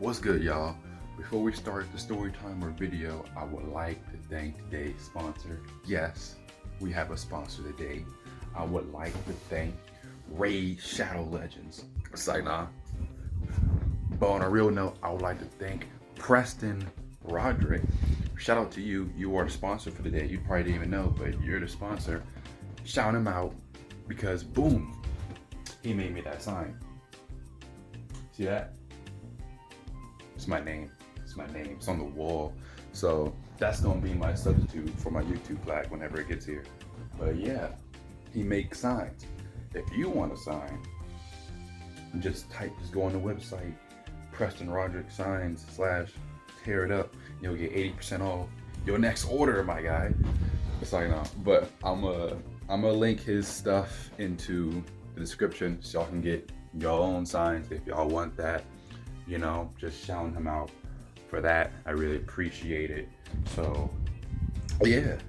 What's good, y'all? Before we start the story time or video, I would like to thank today's sponsor. Yes, we have a sponsor today. I would like to thank Raid Shadow Legends. It's like, nah. But on a real note, I would like to thank Preston Roderick. Shout out to you. You are the sponsor for today. You probably didn't even know, but you're the sponsor. Shout him out because boom, he made me that sign. See that? It's my name. It's my name. It's on the wall. So that's gonna be my substitute for my YouTube plaque whenever it gets here. But yeah, he makes signs. If you want a sign, just go on the website, Preston Roderick Signs / tear it up. You'll get 80% off your next order, my guy. It's like, no, but I'm gonna link his stuff into the description so y'all can get your own signs if y'all want that. You know, just shouting him out for that. I really appreciate it. So yeah,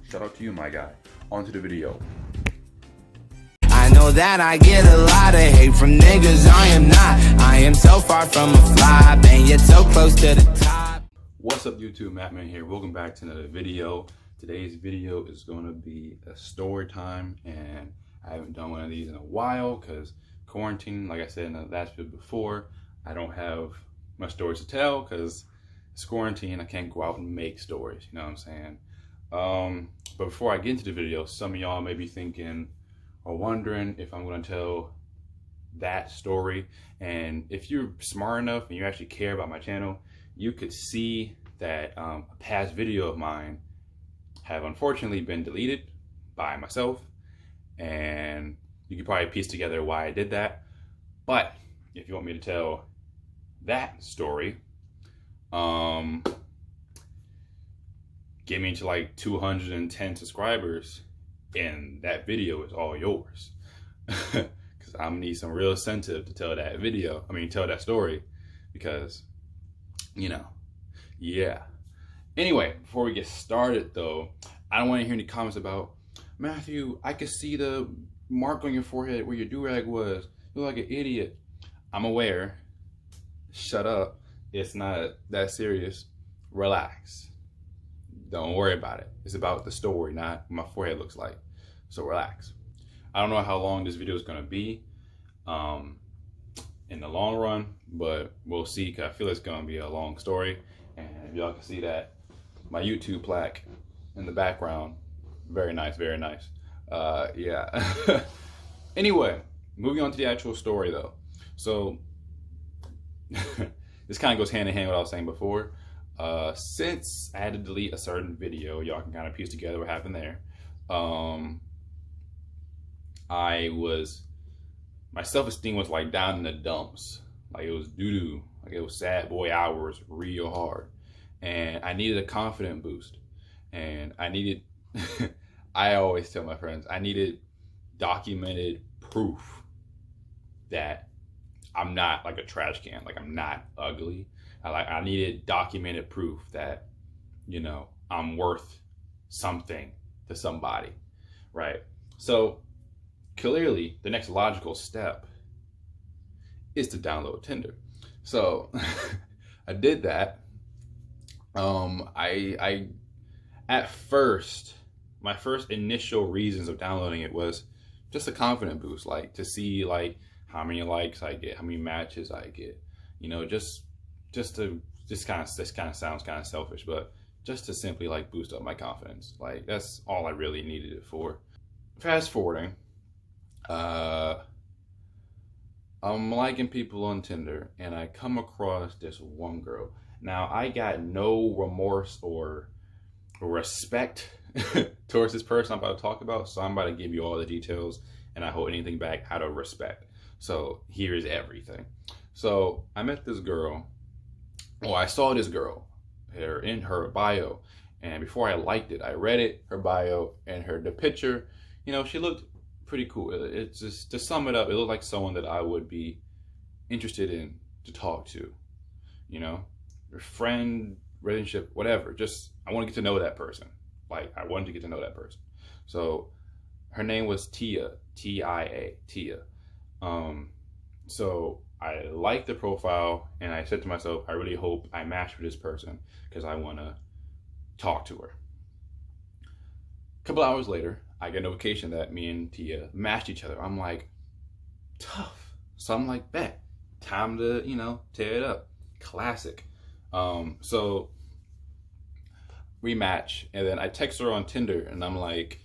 shout out to you, my guy. On to the video. I know that I get a lot of hate from niggas. I am not. I am so far from a flop, and yet so close to the top. What's up, YouTube? Matman here. Welcome back to another video. Today's video is going to be a story time, and I haven't done one of these in a while because quarantine, like I said in the last video before, I don't have much stories to tell because it's quarantine. I can't go out and make stories, you know what I'm saying? But before I get into the video, some of y'all may be thinking or wondering if I'm going to tell that story. And if you're smart enough and you actually care about my channel, you could see that a past video of mine have unfortunately been deleted by myself. And you could probably piece together why I did that. But if you want me to tell that story, get me to like 210 subscribers and that video is all yours. Because I'm gonna need some real incentive to tell that video, tell that story, because, you know, yeah. Anyway, before we get started though, I don't want to hear any comments about, Matthew, I could see the mark on your forehead where your do-rag was. You look like an idiot. I'm aware. Shut up. It's not that serious. Relax. Don't worry about it. It's about the story, not what my forehead looks like. So relax. I don't know how long this video is going to be in the long run, but we'll see, because I feel it's going to be a long story. And if y'all can see that, my YouTube plaque in the background, very nice, very nice. Yeah. Anyway, moving on to the actual story though. So this kind of goes hand in hand with what I was saying before. Since I had to delete a certain video, y'all can kind of piece together what happened there. My self-esteem was like down in the dumps. Like it was doo-doo. Like it was sad boy hours real hard. And I needed a confidence boost. And I needed, I always tell my friends, I needed documented proof that I'm not like a trash can, like I'm not ugly. I needed documented proof that, you know, I'm worth something to somebody, right? So clearly the next logical step is to download Tinder. So I did that. I at first, my first initial reasons of downloading it was just a confidence boost, like to see like how many likes I get, how many matches I get, you know, this kind of sounds kind of selfish, but just to simply like boost up my confidence. Like that's all I really needed it for. Fast forwarding, I'm liking people on Tinder and I come across this one girl. Now I got no remorse or respect towards this person I'm about to talk about, so I'm about to give you all the details and I hold anything back out of respect. So here's everything. So I met this girl. Well, I saw this girl in her bio, and before I liked it, I read it, her bio, and the picture, you know, she looked pretty cool. It's just, to sum it up, it looked like someone that I would be interested in to talk to, you know, your friend, relationship, whatever. Just, I want to get to know that person. Like, I wanted to get to know that person. So her name was Tia, T-I-A, Tia. So I liked the profile, and I said to myself, I really hope I match with this person because I want to talk to her. A couple hours later, I get a notification that me and Tia matched each other. I'm like, tough. So I'm like, bet, time to, you know, tear it up. Classic. So we match, and then I text her on Tinder, and I'm like,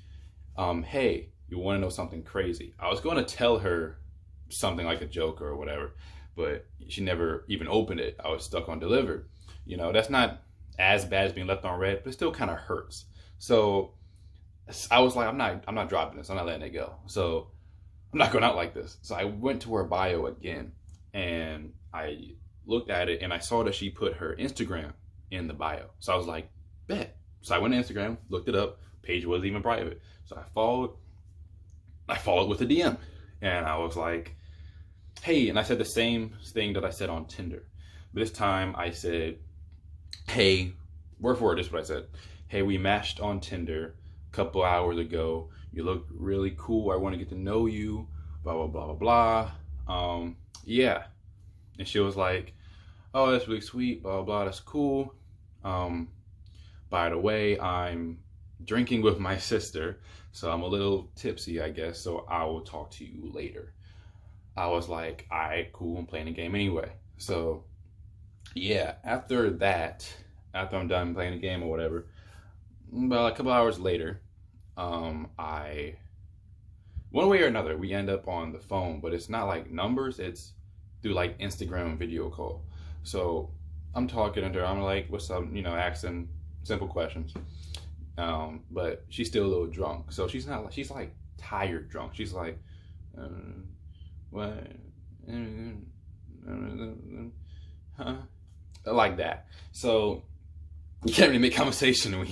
hey, you want to know something crazy? I was going to tell her something like a joke or whatever, but she never even opened it. I was stuck on delivered. You know, that's not as bad as being left on red, but it still kind of hurts. So I was like, I'm not dropping this. I'm not letting it go. So I'm not going out like this. So I went to her bio again, and I looked at it, and I saw that she put her Instagram in the bio. So I was like, bet. So I went to Instagram, looked it up. Page wasn't even private. So I followed with a DM, and I was like, hey, and I said the same thing that I said on Tinder. This time I said, hey, word for word, this is what I said. Hey, we matched on Tinder a couple hours ago. You look really cool. I want to get to know you. Blah, blah, blah, blah, blah. Yeah. And she was like, oh, that's really sweet. Blah, blah, blah. That's cool. By the way, I'm drinking with my sister, so I'm a little tipsy, I guess. So I will talk to you later. I was like, all right, cool. I'm playing a game anyway. So yeah, after that, after I'm done playing a game or whatever, about a couple hours later, one way or another, we end up on the phone, but it's not like numbers, it's through like Instagram video call. So I'm talking to her, I'm like, what's up, you know, asking simple questions. But she's still a little drunk. So she's like tired drunk. She's like, what? Huh? Like that. So you can't really make conversation when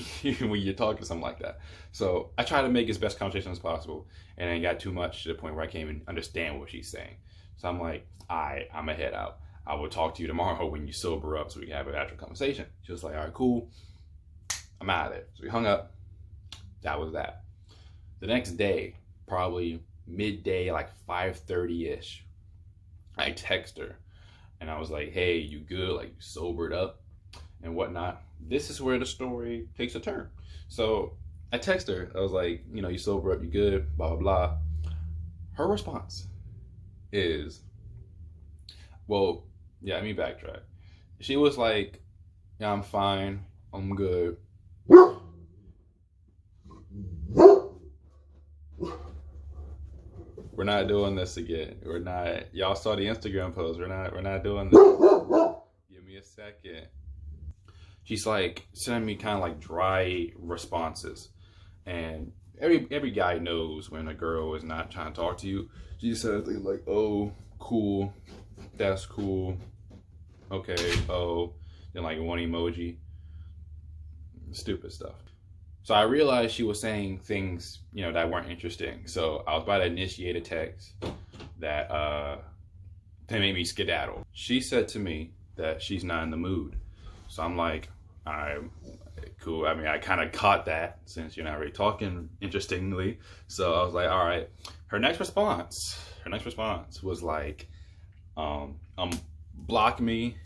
you're talking to something like that. So I try to make as best conversation as possible, and it got too much to the point where I can't even understand what she's saying. So I'm like, all right, I'm gonna head out. I will talk to you tomorrow when you sober up so we can have an actual conversation. She was like, all right, cool. I'm out of there. So we hung up. That was that. The next day, probably midday, like 5:30-ish, I text her, and I was like, hey, you good? Like, you sobered up and whatnot. This is where the story takes a turn. So I text her. I was like, you know, you sober up, you good, blah, blah, blah. Her response is, well, yeah, let me backtrack. She was like, yeah, I'm fine. I'm good. We're not doing this again. We're not. Y'all saw the Instagram post. We're not doing this. Give me a second. She's like sending me kind of like dry responses, and every guy knows when a girl is not trying to talk to you. She says things like, "Oh, cool, that's cool, okay, oh," then like one emoji, stupid stuff. So I realized she was saying things, you know, that weren't interesting. So I was about to initiate a text that made me skedaddle. She said to me that she's not in the mood. So I'm like, all right, cool. I mean, I kind of caught that since you're not really talking interestingly. So I was like, all right. Her next response was like, block me,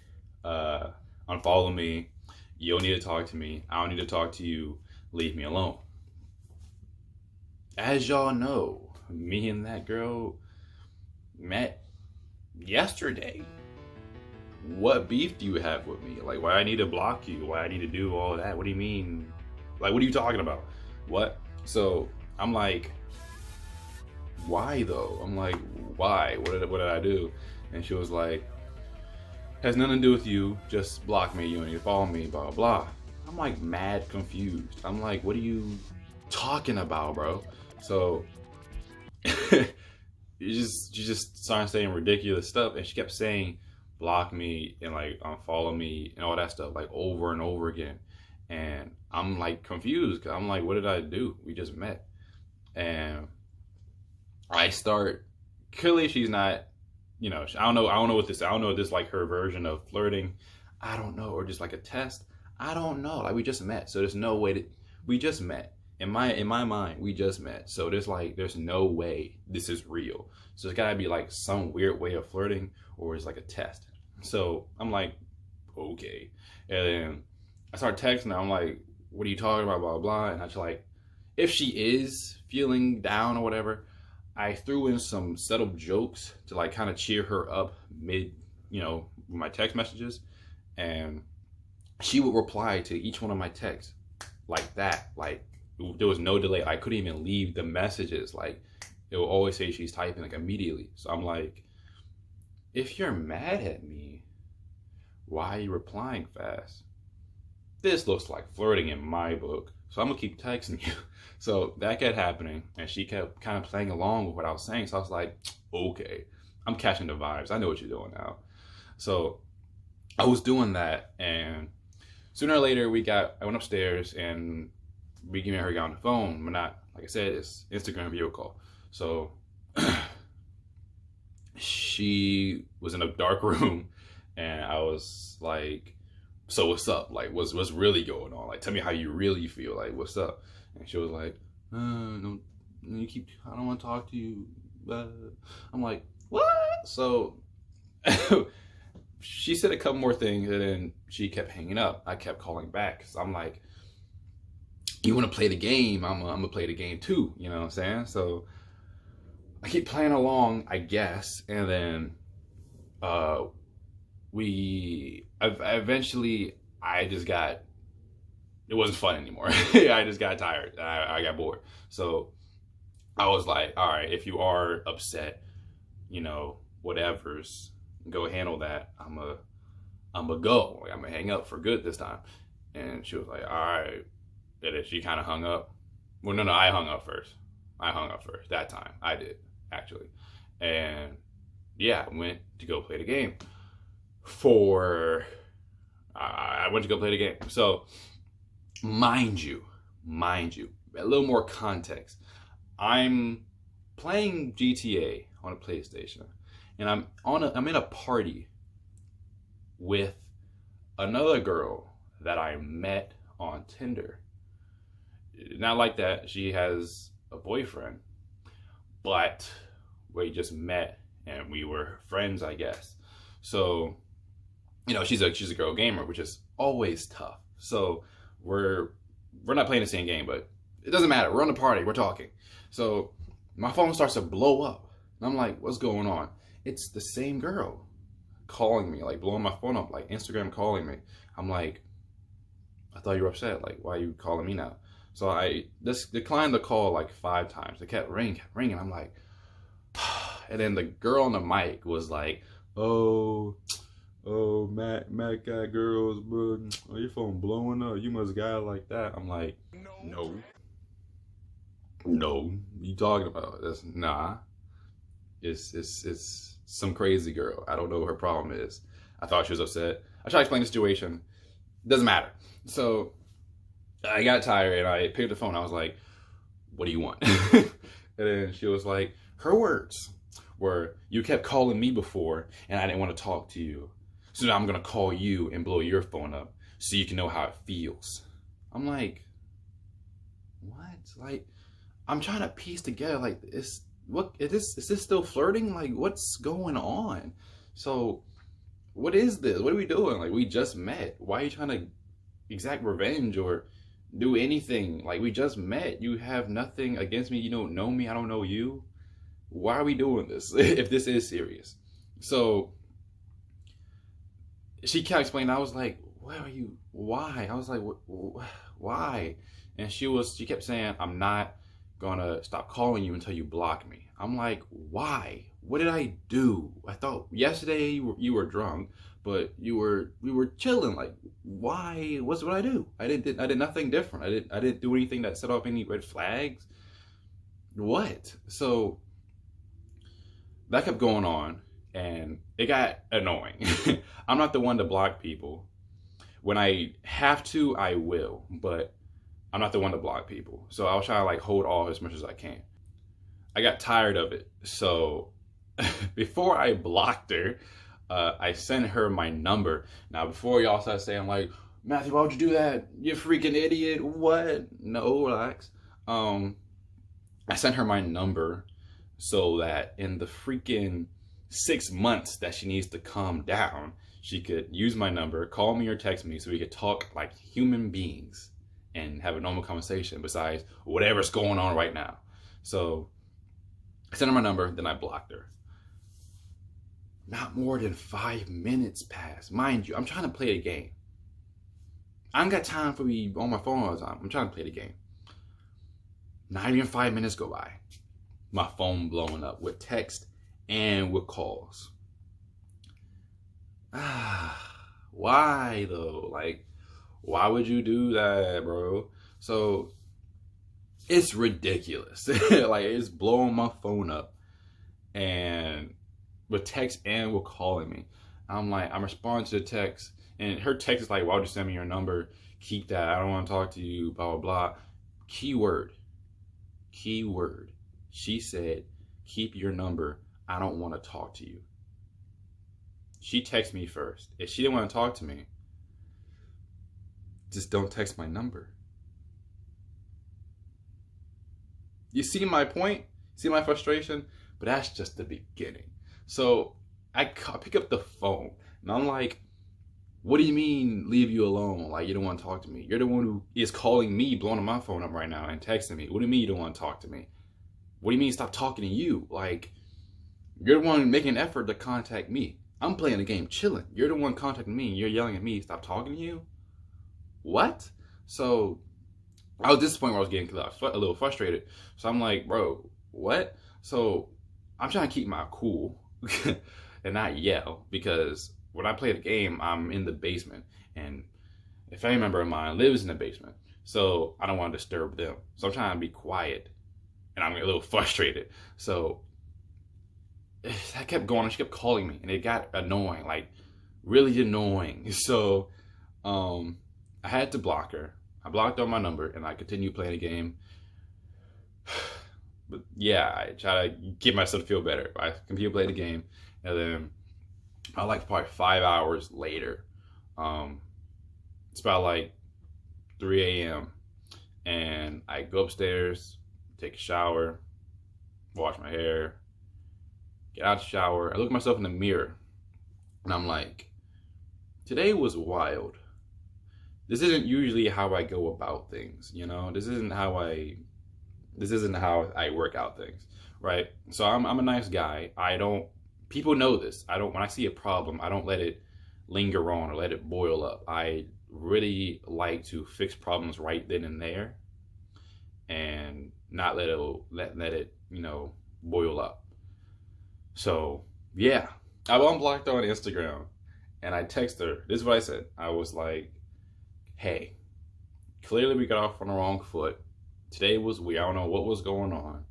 unfollow me. You don't need to talk to me. I don't need to talk to you. Leave me alone. As y'all know, me and that girl met yesterday. What beef do you have with me? Like, why I need to block you? Why I need to do all that? What do you mean? Like, what are you talking about? What? So I'm like, why though? I'm like, why? What did I do? And she was like, has nothing to do with you. Just block me. You don't need to follow me. Blah, blah, blah. I'm like mad confused. I'm like, what are you talking about, bro? So she just started saying ridiculous stuff, and she kept saying block me and like unfollow me and all that stuff like over and over again. And I'm like confused because I'm like, what did I do? We just met. And I start, clearly she's not, you know, I don't know what this, I don't know if this is like her version of flirting. I don't know, or just like a test. I don't know. Like, we just met. So there's no way that we just met. in my mind, we just met. So there's no way this is real. So it's gotta be like some weird way of flirting, or it's like a test. So I'm like, okay. And then I start texting her. I'm like, what are you talking about, blah, blah, blah. And I just like, if she is feeling down or whatever, I threw in some subtle jokes to like kind of cheer her up mid, with my text messages. And she would reply to each one of my texts like that. Like there was no delay. I couldn't even leave the messages. Like it will always say she's typing like immediately. So I'm like, if you're mad at me, why are you replying fast? This looks like flirting in my book. So I'm gonna keep texting you. So that kept happening, and she kept kind of playing along with what I was saying. So I was like, okay, I'm catching the vibes. I know what you're doing now. So I was doing that, and sooner or later I went upstairs, and me and her got on the phone, but not, like I said, it's Instagram video call. So she was in a dark room, and I was like, so what's up? Like, what's really going on? Like, tell me how you really feel. Like, what's up? And she was like, I don't want to talk to you. I'm like, what? So she said a couple more things, and then she kept hanging up. I kept calling back. So I'm like, you want to play the game? I'm gonna play the game too. You know what I'm saying? So I keep playing along, I guess, and then eventually it wasn't fun anymore. I just got tired. I got bored. So I was like, all right, if you are upset, whatever's, go handle that. I'm a go. Like, I'm gonna hang up for good this time. And she was like, all right. And then she kind of hung up. Well, no, I hung up first. That time. I did, actually. And yeah, I went to go play the game. I went to go play the game. So, mind you, a little more context. I'm playing GTA on a PlayStation, and I'm in a party with another girl that I met on Tinder. Not like that. She has a boyfriend, but we just met and we were friends, I guess. So, she's a girl gamer, which is always tough. So we're not playing the same game, but it doesn't matter. We're on the party. We're talking. So my phone starts to blow up, and I'm like, what's going on? It's the same girl calling me, like blowing my phone up, like Instagram calling me. I'm like, I thought you were upset. Like, why are you calling me now? So I just declined the call like 5 times. It kept ringing. I'm like, and then the girl on the mic was like, oh, Matt got girls, bro. Oh, your phone blowing up. You must got it like that. I'm like, no. What you talking about? Nah. It's some crazy girl. I don't know what her problem is. I thought she was upset. I tried to explain the situation. Doesn't matter. So I got tired, and I picked up the phone. I was like, what do you want? And then she was like, her words were, you kept calling me before, and I didn't want to talk to you. So now I'm going to call you and blow your phone up so you can know how it feels. I'm like, what? Like, I'm trying to piece together, like, is this still flirting? Like, what's going on? So, what is this? What are we doing? Like, we just met. Why are you trying to exact revenge or do anything? Like, we just met. You have nothing against me. You don't know me. I don't know you. Why are we doing this if this is serious? So she kept explaining. I was like, where are you? Why? I was like, why? And she kept saying, I'm not gonna stop calling you until you block me. I'm like, why? What did I do? I thought yesterday you were drunk, but we were chilling. Like, why? What I do? I did nothing different. I didn't do anything that set off any red flags. What? So that kept going on, and it got annoying. I'm not the one to block people. When I have to, I will, but I'm not the one to block people. So I was trying to like hold off as much as I can. I got tired of it. So before I blocked her, I sent her my number. Now, before y'all start saying like, Matthew, why would you do that? You freaking idiot. What? No, relax. I sent her my number so that in the freaking 6 months that she needs to calm down, she could use my number, call me or text me so we could talk like human beings and have a normal conversation besides whatever's going on right now. So I sent her my number, then I blocked her. Not more than 5 minutes passed. Mind you, I'm trying to play a game. I don't got time for me on my phone all the time. I'm trying to play the game. Not even 5 minutes go by. My phone blowing up with text and with calls. Why though? Like, why would you do that, bro? So it's ridiculous. Like, it's blowing my phone up and with text and with calling me. I'm like, I'm responding to the text, and her text is like, why would you send me your number? Keep that. I don't want to talk to you, blah, blah, blah. Keyword. She said, keep your number. I don't want to talk to you. She texted me first. If she didn't want to talk to me, just don't text my number. You see my point? See my frustration? But that's just the beginning. So I pick up the phone and I'm like, what do you mean leave you alone? Like, you don't want to talk to me. You're the one who is calling me, blowing my phone up right now and texting me. What do you mean you don't want to talk to me? What do you mean stop talking to you? Like, you're the one making an effort to contact me. I'm playing the game, chilling. You're the one contacting me. You're yelling at me, stop talking to you? What? So I was disappointed where I was getting a little frustrated. So I'm like, bro, what? So I'm trying to keep my cool and not yell, because when I play the game, I'm in the basement, and a family member of mine lives in the basement, so I don't want to disturb them. So I'm trying to be quiet, and I'm a little frustrated. So I kept going, and she kept calling me, and it got annoying, like really annoying. So I had to block her. I blocked her on my number, and I continued playing the game. But yeah, I try to get myself to feel better. I continue playing the game, and then like probably 5 hours later, it's about like 3 a.m. and I go upstairs, take a shower, wash my hair, get out of the shower. I look at myself in the mirror, and I'm like, today was wild. This isn't usually how I go about things, you know? This isn't how I work out things, right? So I'm a nice guy. People know this. When I see a problem, I don't let it linger on or let it boil up. I really like to fix problems right then and there and not let it, boil up. So yeah, I unblocked her on Instagram and I texted her. This is what I said. I was like, hey, clearly we got off on the wrong foot. Today was weird. I don't know what was going on.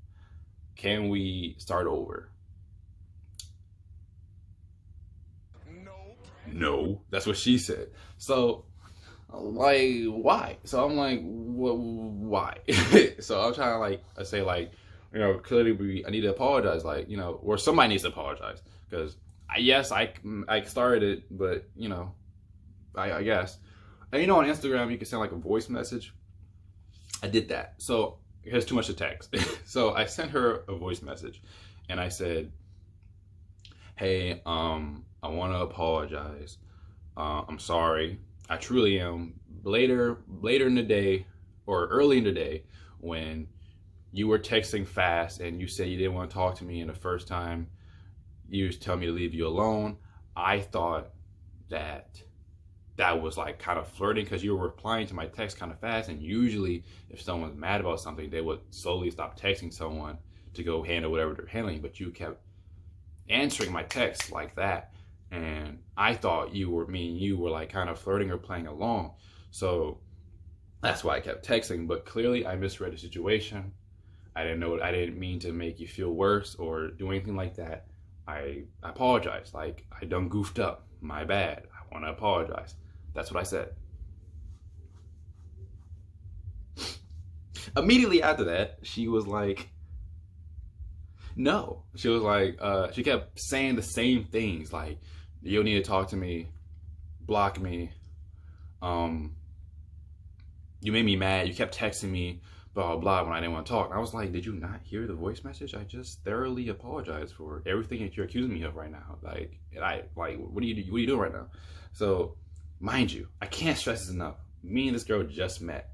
Can we start over? No, that's what she said. So, like, why? So I'm like, why? So I'm trying to say clearly I need to apologize, or somebody needs to apologize, because I started it, but I guess. And on Instagram you can send like a voice message. I did that. So it has too much to text. So I sent her a voice message and I said, hey, I want to apologize. I'm sorry. I truly am. Later in the day, or early in the day, when you were texting fast and you said you didn't want to talk to me, and the first time you was telling me to leave you alone, I thought that was like kind of flirting, because you were replying to my text kind of fast, and usually if someone's mad about something, they would slowly stop texting someone to go handle whatever they're handling, but you kept answering my text like that, and I thought you were like kind of flirting or playing along. So that's why I kept texting, but clearly I misread the situation. I didn't mean to make you feel worse or do anything like that. I apologize. Like, I done goofed up. My bad. I want to apologize. That's what I said. Immediately after that, she was like, no. She was like, she kept saying the same things, like, you don't need to talk to me, block me, you made me mad, you kept texting me, blah, blah, blah, when I didn't want to talk. And I was like, did you not hear the voice message? I just thoroughly apologize for everything that you're accusing me of right now. Like, what are you doing right now? So, mind you, I can't stress this enough. Me and this girl just met,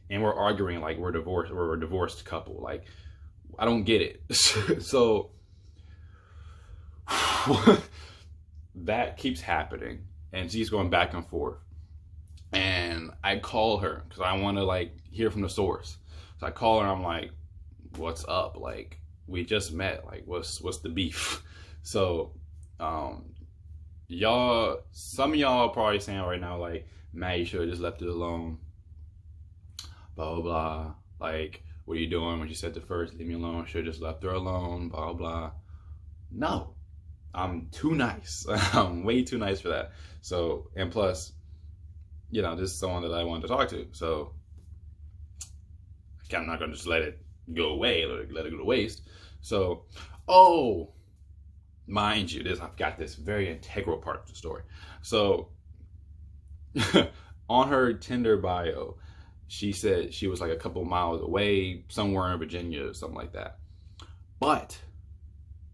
and we're arguing like we're divorced, or we're a divorced couple. Like, I don't get it. So, that keeps happening, and she's going back and forth. And I call her because I want to like hear from the source. So I call her and I'm like, what's up? Like, we just met. Like, what's the beef? So, y'all, some of y'all are probably saying right now, like, man, you should have just left it alone. Blah, blah, blah. Like, what are you doing when she said the first, leave me alone? Should have just left her alone, blah, blah. No, I'm too nice. I'm way too nice for that. So, and plus, you know, this is someone that I wanted to talk to. So I'm not going to just let it go away, let it go to waste. So, oh, mind you, I've got this very integral part of the story. So on her Tinder bio, she said she was like a couple miles away, somewhere in Virginia or something like that. But,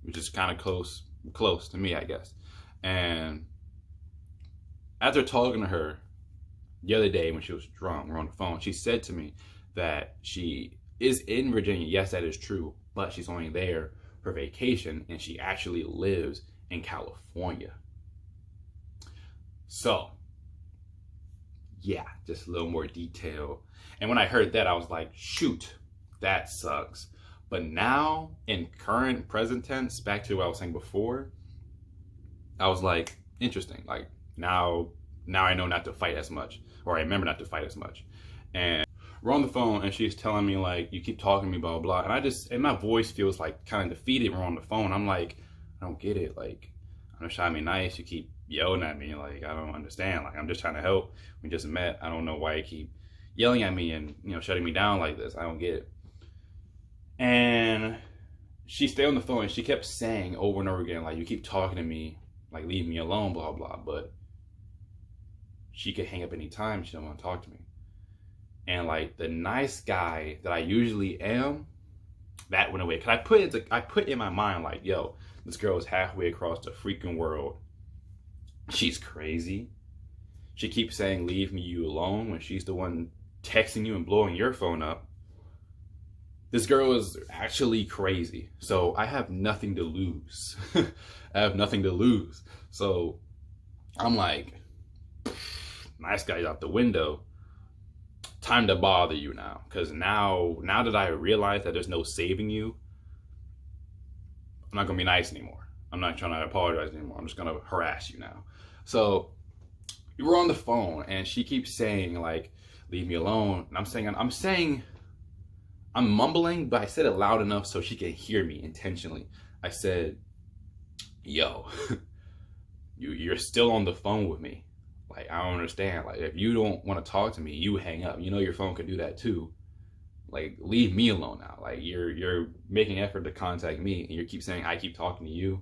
which is kind of close to me, I guess. And after talking to her the other day when she was drunk, we're on the phone, she said to me that she is in Virginia. Yes, that is true, but she's only there for vacation, and she actually lives in California. So, yeah, just a little more detail. And when I heard that, I was like, shoot, that sucks. But now, in current present tense, back to what I was saying before, I was like, interesting. Like, now I know not to fight as much, or I remember not to fight as much. And we're on the phone, and she's telling me, like, you keep talking to me, blah, blah, blah. And my voice feels like kind of defeated when we're on the phone. I'm like, I don't get it. Like, I'm just trying to be nice. You keep yelling at me. Like, I don't understand. Like, I'm just trying to help. We just met. I don't know why you keep yelling at me and, you know, shutting me down like this. I don't get it. And she stayed on the phone, and she kept saying over and over again, like, you keep talking to me, like, leave me alone, blah, blah. But she could hang up anytime. She don't want to talk to me. And like the nice guy that I usually am, that went away. Cause I put in my mind like, yo, this girl is halfway across the freaking world. She's crazy. She keeps saying, leave me you alone, when she's the one texting you and blowing your phone up. This girl is actually crazy. So I have nothing to lose. I have nothing to lose. So I'm like, nice guy's out the window. Time to bother you now. Because now that I realize that there's no saving you, I'm not going to be nice anymore. I'm not trying to apologize anymore. I'm just going to harass you now. So we're on the phone, and she keeps saying, like, leave me alone. And I'm mumbling, but I said it loud enough so she can hear me intentionally. I said, yo, you're still on the phone with me. Like, I don't understand. Like, if you don't want to talk to me, you hang up. You know your phone could do that too. Like, leave me alone now. Like, you're making effort to contact me, and you keep saying I keep talking to you.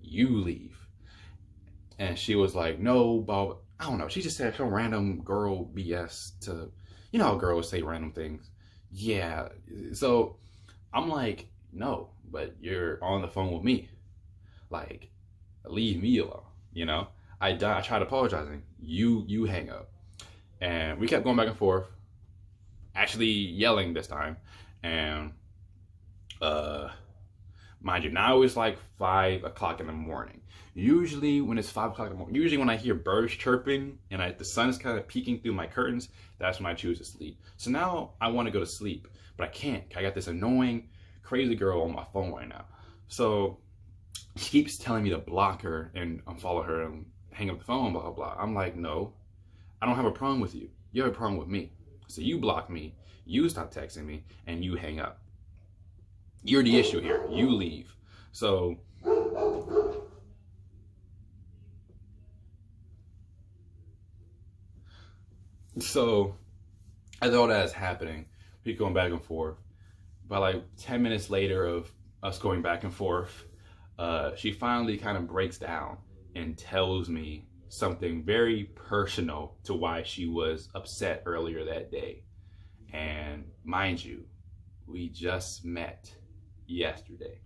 You leave. And she was like, no, Bob. I don't know. She just said some random girl BS to, you know how girls say random things. Yeah. So I'm like, no, but you're on the phone with me. Like, leave me alone, you know? I tried apologizing. You hang up. And we kept going back and forth, actually yelling this time. And mind you, now it's like 5 o'clock in the morning. Usually when it's 5 o'clock in the morning, usually when I hear birds chirping and the sun's kind of peeking through my curtains, that's when I choose to sleep. So now I want to go to sleep, but I can't. I got this annoying, crazy girl on my phone right now. So she keeps telling me to block her and unfollow her and hang up the phone, blah, blah, blah. I'm like, no, I don't have a problem with you. You have a problem with me. So you block me, you stop texting me, and you hang up. You're the issue here. You leave. So as all that is happening, we keep going back and forth. By like 10 minutes later of us going back and forth, she finally kind of breaks down and tells me something very personal to why she was upset earlier that day. And mind you, we just met yesterday.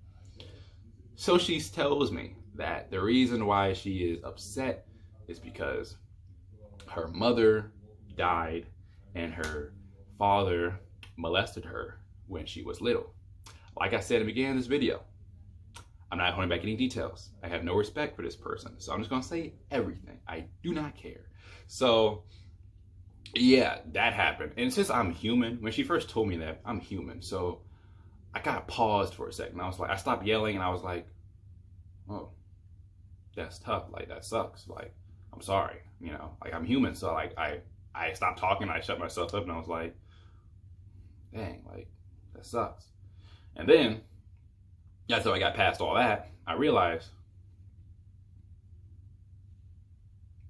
So she tells me that the reason why she is upset is because her mother died and her father molested her when she was little. Like I said in the beginning of this video, I'm not holding back any details. I have no respect for this person. So I'm just gonna say everything. I do not care. So yeah, that happened. And since I'm human, when she first told me that, I'm human. So I kind of paused for a second. I was like, I stopped yelling and I was like, oh, that's tough. Like, that sucks. Like, I'm sorry, you know, like I'm human. So like, I stopped talking. I shut myself up and I was like, dang, like that sucks. And then after I got past all that, I realized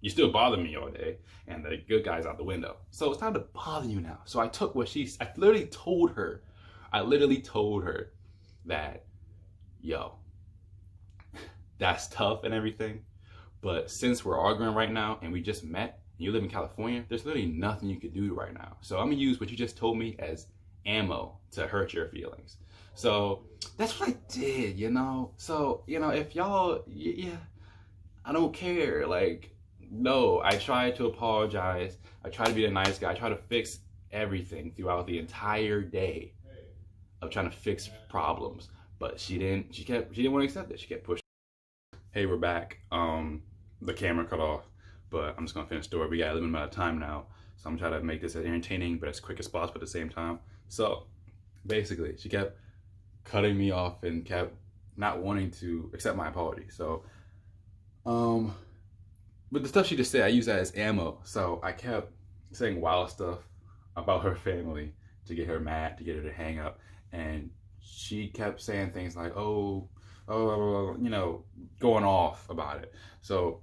you still bother me all day and the good guy's out the window. So it's time to bother you now. So I took what I literally told her that, yo, that's tough and everything. But since we're arguing right now and we just met and you live in California, there's literally nothing you could do right now. So I'm gonna use what you just told me as ammo to hurt your feelings. So that's what I did, you know? So, you know, if y'all, yeah, I don't care. Like, no, I tried to apologize. I tried to be a nice guy. I tried to fix everything throughout the entire day of trying to fix problems. But she didn't want to accept it. She kept pushing. Hey, we're back. The camera cut off, but I'm just gonna finish the story. We got a limited amount of time now. So I'm trying to make this as entertaining, but as quick as possible at the same time. So basically, she kept cutting me off and kept not wanting to accept my apology. So, but the stuff she just said, I use that as ammo. So I kept saying wild stuff about her family to get her mad, to get her to hang up. And she kept saying things like, oh, you know, going off about it. So,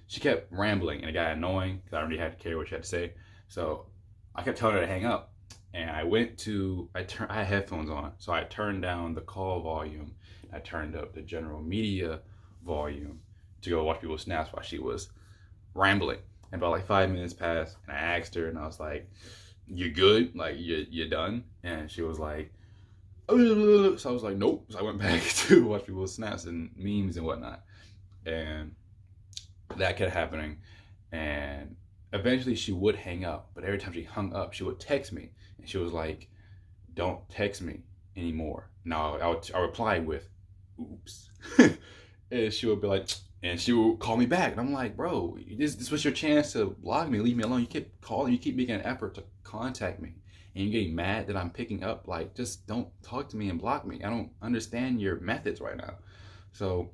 she kept rambling and it got annoying because I already had to care what she had to say. So I kept telling her to hang up. And I had headphones on. So I turned down the call volume. I turned up the general media volume to go watch people's snaps while she was rambling. And about like 5 minutes passed and I asked her and I was like, you good? Like, you done? And she was like, oh. So I was like, nope. So I went back to watch people's snaps and memes and whatnot. And that kept happening. And eventually she would hang up. But every time she hung up, she would text me. And she was like, don't text me anymore. Now I'll reply with, oops. And she would be like, and she would call me back. And I'm like, bro, this was your chance to block me, leave me alone. You keep calling, you keep making an effort to contact me. And you're getting mad that I'm picking up. Like, just don't talk to me and block me. I don't understand your methods right now. So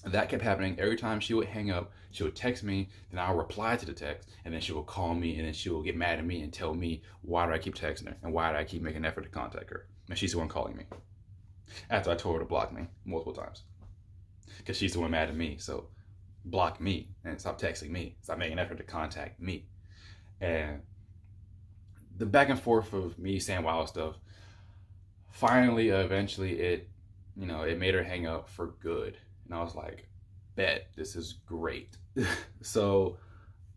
that kept happening. Every time she would hang up, she would text me, then I'll reply to the text, and then she will call me, and then she will get mad at me and tell me, why do I keep texting her? And why do I keep making an effort to contact her? And she's the one calling me. After I told her to block me multiple times. Because she's the one mad at me, so block me and stop texting me. Stop making an effort to contact me. And the back and forth of me saying wild stuff, finally, eventually, it made her hang up for good. And I was like, bet, this is great. So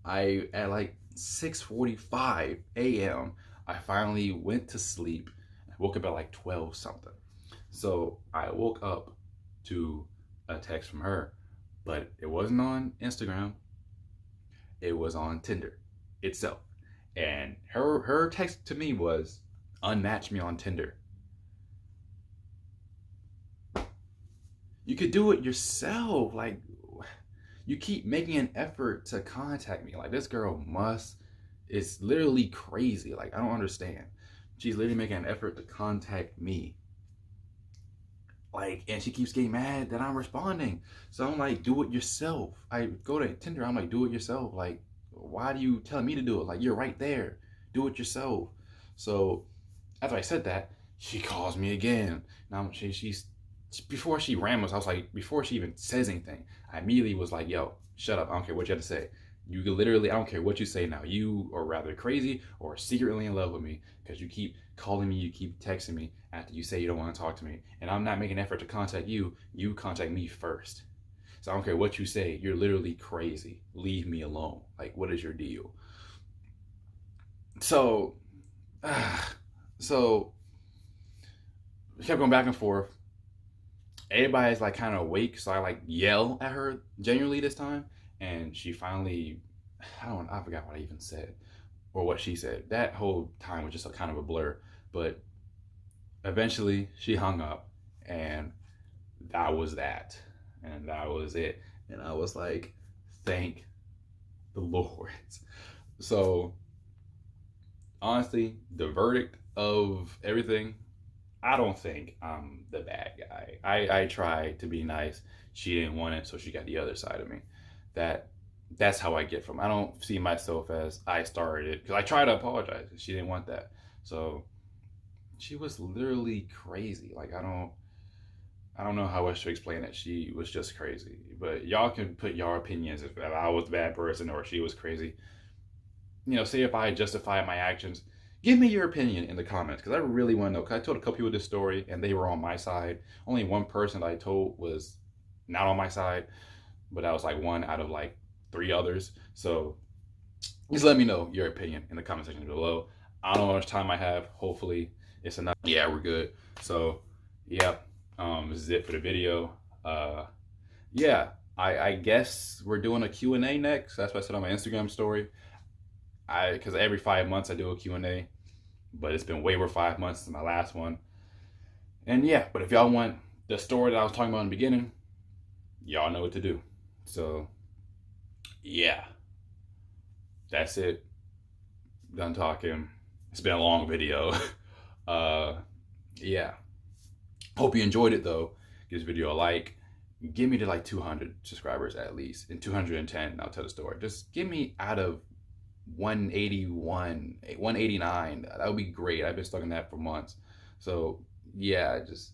at like 6:45 a.m., I finally went to sleep. I woke up at like 12 something. So I woke up to a text from her, but it wasn't on Instagram. It was on Tinder itself. And her text to me was, unmatch me on Tinder. You could do it yourself. Like, you keep making an effort to contact me. Like, this girl it's literally crazy. Like, I don't understand. She's literally making an effort to contact me. Like, and she keeps getting mad that I'm responding. So I'm like, do it yourself. I go to Tinder, I'm like, do it yourself. Like, why do you tell me to do it? Like, you're right there. Do it yourself. So after I said that, she calls me again. Now she's before she rambles, I was like, before she even says anything, I immediately was like, yo, shut up. I don't care what you have to say. You can literally, I don't care what you say now. You are rather crazy or secretly in love with me because you keep calling me, you keep texting me after you say you don't want to talk to me. And I'm not making an effort to contact you. You contact me first. So I don't care what you say. You're literally crazy. Leave me alone. Like, what is your deal? So, so we kept going back and forth. Everybody's like kind of awake, so I like yell at her genuinely this time, and she finally, I forgot what I even said or what she said. That whole time was just a kind of a blur, but eventually she hung up, and that was that, and that was it. And I was like, thank the Lord. So honestly, the verdict of everything, I don't think I'm the bad guy. I tried to be nice. She didn't want it, so she got the other side of me. That's how I get from. I don't see myself as I started it, because I tried to apologize. She didn't want that. So she was literally crazy. Like, I don't know how else to explain it. She was just crazy. But y'all can put your opinions if I was a bad person or she was crazy. You know, say if I justified my actions, give me your opinion in the comments, because I really want to know. Because I told a couple people this story and they were on my side. Only one person that I told was not on my side, but that was like one out of like 3 others. So just let me know your opinion in the comment section below. I don't know how much time I have. Hopefully it's enough. Yeah, we're good. So yep, this is it for the video. Yeah, I guess we're doing a Q&A next. That's what I said on my Instagram story. Because every 5 months I do a Q&A, but it's been way over 5 months since my last one. And yeah, but if y'all want the story that I was talking about in the beginning, y'all know what to do. So yeah, that's it. Done talking. It's been a long video. Yeah, hope you enjoyed it though. Give this video a like. Give me to like 200 subscribers at least, and 210 I'll tell the story. Just give me out of 181, 189. That would be great. I've been stuck in that for months. So yeah, just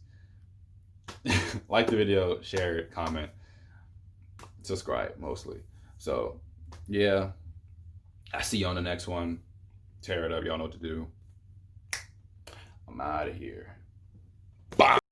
like the video, share it, comment, subscribe mostly. So yeah, I see you on the next one. Tear it up. Y'all know what to do. I'm out of here. Bye.